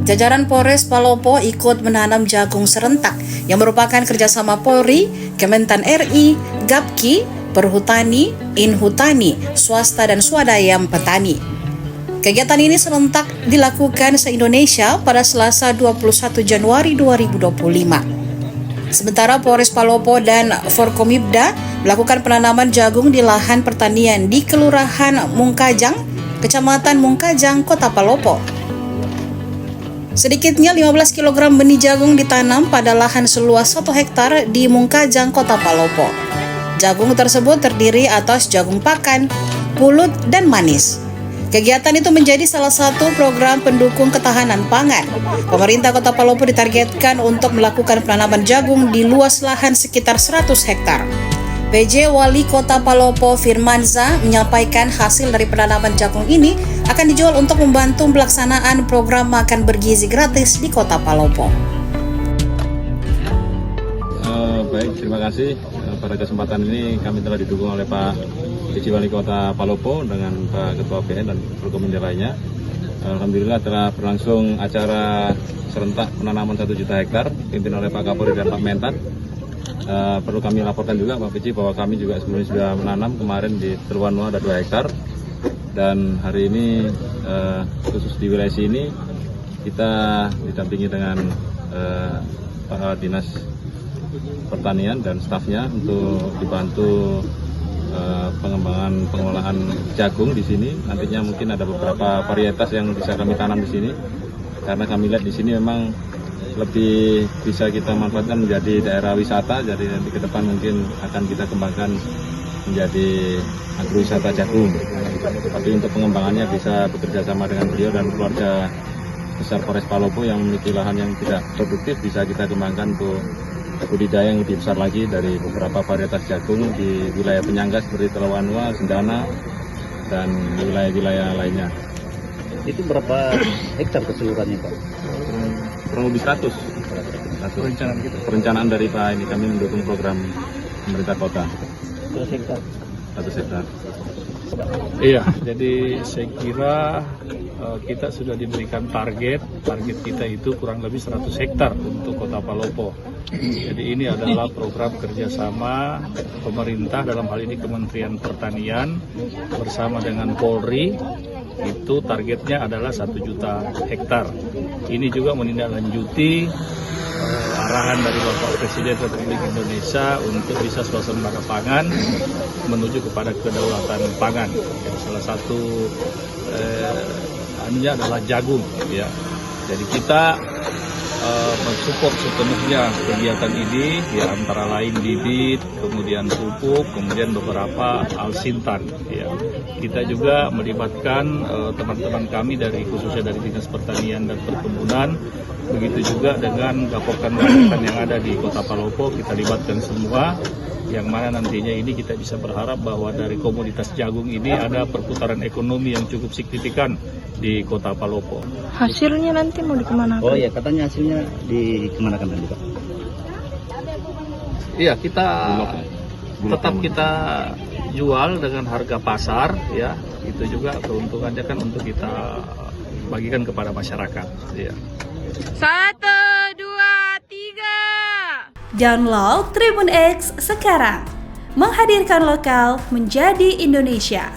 jajaran Polres Palopo ikut menanam jagung serentak yang merupakan kerjasama Polri, Kementan RI, Gapki, Perhutani, Inhutani, swasta dan swadaya petani. Kegiatan ini serentak dilakukan se-Indonesia pada Selasa 21 Januari 2025. Sementara Polres Palopo dan Forkomibda melakukan penanaman jagung di lahan pertanian di Kelurahan Mungkajang, Kecamatan Mungkajang, Kota Palopo. Sedikitnya 15 kg benih jagung ditanam pada lahan seluas 1 hektar di Mungkajang, Kota Palopo. Jagung tersebut terdiri atas jagung pakan, pulut, dan manis. Kegiatan itu menjadi salah satu program pendukung ketahanan pangan. Pemerintah Kota Palopo ditargetkan untuk melakukan penanaman jagung di luas lahan sekitar 100 hektar. PJ Wali Kota Palopo Firmanza menyampaikan hasil dari penanaman jagung ini akan dijual untuk membantu pelaksanaan program makan bergizi gratis di Kota Palopo. Baik, terima kasih. Pada kesempatan ini kami telah didukung oleh Pak PJ Wali Kota Palopo dengan Pak Ketua PN dan Forkominda lainnya. Alhamdulillah telah berlangsung acara serentak penanaman 1 juta hektar dipimpin oleh Pak Kapolri dan Pak Mentan. Perlu kami laporkan juga Pak PJ bahwa kami juga sebelumnya sudah menanam kemarin di Telwanua ada 2 hektar. Dan hari ini khusus di wilayah sini kita didampingi dengan Pak Dinas Pertanian dan stafnya untuk dibantu pengembangan pengolahan jagung di sini. Nantinya mungkin ada beberapa varietas yang bisa kami tanam di sini karena kami lihat di sini memang lebih bisa kita manfaatkan menjadi daerah wisata. Jadi nanti ke depan mungkin akan kita kembangkan menjadi agrowisata jagung. Tapi untuk pengembangannya bisa bekerja sama dengan beliau dan keluarga besar Polres Palopo yang memiliki lahan yang tidak produktif, bisa kita kembangkan untuk budidaya yang lebih besar lagi dari beberapa varietas jagung di wilayah penyangga seperti Telwanua, Sendana, dan wilayah-wilayah lainnya. Itu berapa hektar keseluruhannya Pak? Kurang lebih 100. Perencanaan dari Pak ini kami mendukung program pemerintah kota. 100 hektar. 100 hektar. Iya, jadi saya kira kita sudah diberikan target kita itu kurang lebih 100 hektar untuk Kota Palopo. Jadi ini adalah program kerjasama pemerintah, dalam hal ini Kementerian Pertanian bersama dengan Polri. Itu targetnya adalah 1 juta hektar. Ini juga menindaklanjuti arahan dari Bapak Presiden Republik Indonesia untuk bisa swasembada pangan menuju kepada kedaulatan pangan. Salah satu anunya adalah jagung, ya. Jadi kita mensupport sepenuhnya kegiatan ini, ya, antara lain bibit, kemudian pupuk, kemudian beberapa alsintan. Ya. Kita juga melibatkan teman-teman kami dari khususnya dari Dinas Pertanian dan Perkebunan, begitu juga dengan Gapoktan yang ada di Kota Palopo, kita libatkan semua. Yang mana nantinya ini kita bisa berharap bahwa dari komoditas jagung ini ada perputaran ekonomi yang cukup signifikan di Kota Palopo. Hasilnya nanti mau dikemanakan? Oh ya, katanya hasilnya dikemanakan nanti Pak? Iya, kita tetap kita jual dengan harga pasar, ya. Itu juga keuntungannya kan untuk kita bagikan kepada masyarakat. Ya. 1, 2, 3. Download Tribun X sekarang. Menghadirkan lokal menjadi Indonesia.